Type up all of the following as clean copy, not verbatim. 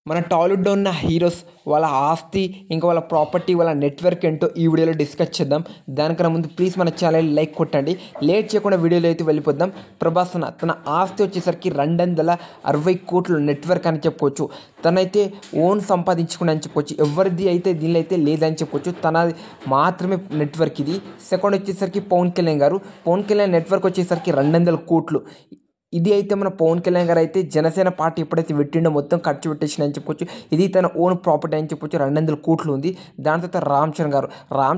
మన టాలీవుడ్లో ఉన్న హీరోస్ వాళ్ళ ఆస్తి ఇంకా వాళ్ళ ప్రాపర్టీ వాళ్ళ నెట్వర్క్ ఏంటో ఈ వీడియోలో డిస్కస్ చేద్దాం. దానికన్నా ముందు ప్లీజ్ మన ఛానల్ లైక్ కొట్టండి. లేట్ చేయకుండా వీడియోలో అయితే వెళ్ళిపోద్దాం. ప్రభాస్ తన ఆస్తి వచ్చేసరికి 260 కోట్ల నెట్వర్క్ అని చెప్పుకోవచ్చు. తనైతే ఓన్ సంపాదించుకుని అని చెప్పుకోవచ్చు. ఎవరిది అయితే దీనిలో అయితే లేదని చెప్పుకోవచ్చు. తన మాత్రమే నెట్వర్క్ ఇది. సెకండ్ వచ్చేసరికి పవన్ కళ్యాణ్ గారు. పవన్ కళ్యాణ్ నెట్వర్క్ వచ్చేసరికి 200 కోట్లు. ఇది అయితే మన పవన్ కళ్యాణ్ గారు అయితే జనసేన పార్టీ ఎప్పుడైతే పెట్టిండో మొత్తం ఖర్చు పెట్టేసిన అని చెప్పుకోవచ్చు. ఇది తన ఓన్ ప్రాపర్టీ అని చెప్పొచ్చు. 200 కోట్లు ఉంది. దాని తర్వాత రామ్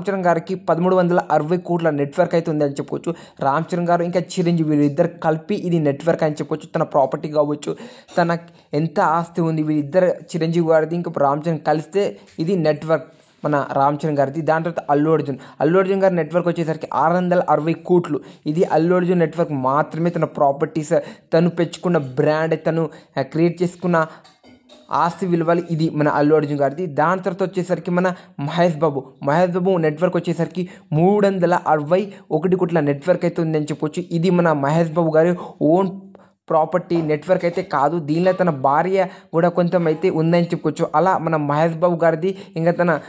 చరణ్ గారికి 1360 కోట్ల నెట్వర్క్ అయితే ఉంది అని చెప్పుకోవచ్చు. రామ్ చరణ్ గారు ఇంకా చిరంజీవి వీళ్ళిద్దరు కలిపి ఇది నెట్వర్క్ అని చెప్పొచ్చు. తన ప్రాపర్టీ కావచ్చు, తన ఎంత ఆస్తి ఉంది వీళ్ళిద్దరు చిరంజీవి గారిది ఇంకా రామ్ చరణ్ కలిస్తే ఇది నెట్వర్క్ మన రామ్ చరణ్ గారిది. దాని తర్వాత అల్లు అర్జున్ గారి నెట్వర్క్ వచ్చేసరికి 660 కోట్లు. ఇది అల్లు అర్జున్ నెట్వర్క్ మాత్రమే. తన ప్రాపర్టీస్, తను పెంచుకున్న బ్రాండ్, తను క్రియేట్ చేసుకున్న ఆస్తి విలువలు ఇది మన అల్లు అర్జున్ గారిది. దాని తర్వాత వచ్చేసరికి మన మహేష్ బాబు నెట్వర్క్ వచ్చేసరికి 361 కోట్ల నెట్వర్క్ అయితే ఉందని చెప్పొచ్చు. ఇది మన మహేష్ బాబు గారి ఓన్ ప్రాపర్టీ నెట్వర్క్ అయితే కాదు. దీనిలో తన భార్య కూడా కొంచెం అయితే ఉందని చెప్పుకోవచ్చు. అలా మన మహేష్ బాబు గారిది ఇంకా తన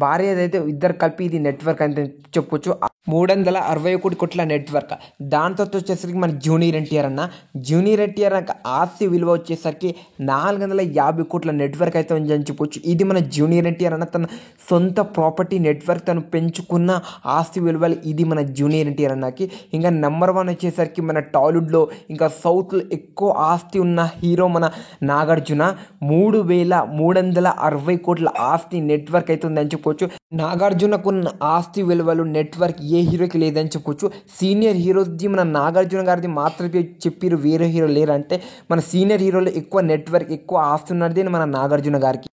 భార్య అయితే ఇద్దరు కలిపి ఇది నెట్వర్క్ అని చెప్పుకోవచ్చు. 361 కోట్ల నెట్వర్క్. దాంతో వచ్చేసరికి మన జూనియర్ ఎన్టీఆర్ ఆస్తి విలువ వచ్చేసరికి 450 కోట్ల నెట్వర్క్ అయితే ఉందని చెప్పొచ్చు. ఇది మన జూనియర్ ఎన్టీఆర్ తన సొంత ప్రాపర్టీ నెట్వర్క్, తను పెంచుకున్న ఆస్తి విలువలు ఇది మన జూనియర్ ఎన్టీఆర్ ఇంకా నెంబర్ 1 వచ్చేసరికి మన టాలీవుడ్లో ఇంకా సౌత్లో ఎక్కువ ఆస్తి ఉన్న హీరో మన నాగార్జున. 3360 కోట్ల ఆస్తి నెట్వర్క్ అయితే ఉందని చెప్పుకోవచ్చు. నాగార్జునకున్న ఆస్తి విలువలు నెట్వర్క్ ఏ హీరోకి లేదని చెప్పుకోవచ్చు. సీనియర్ హీరోది మన నాగార్జున గారిది మాత్రమే చెప్పారు, వేరే హీరో లేరంటే మన సీనియర్ హీరోలో ఎక్కువ నెట్వర్క్ ఎక్కువ ఆస్తి ఉన్నది మన నాగార్జున గారికి.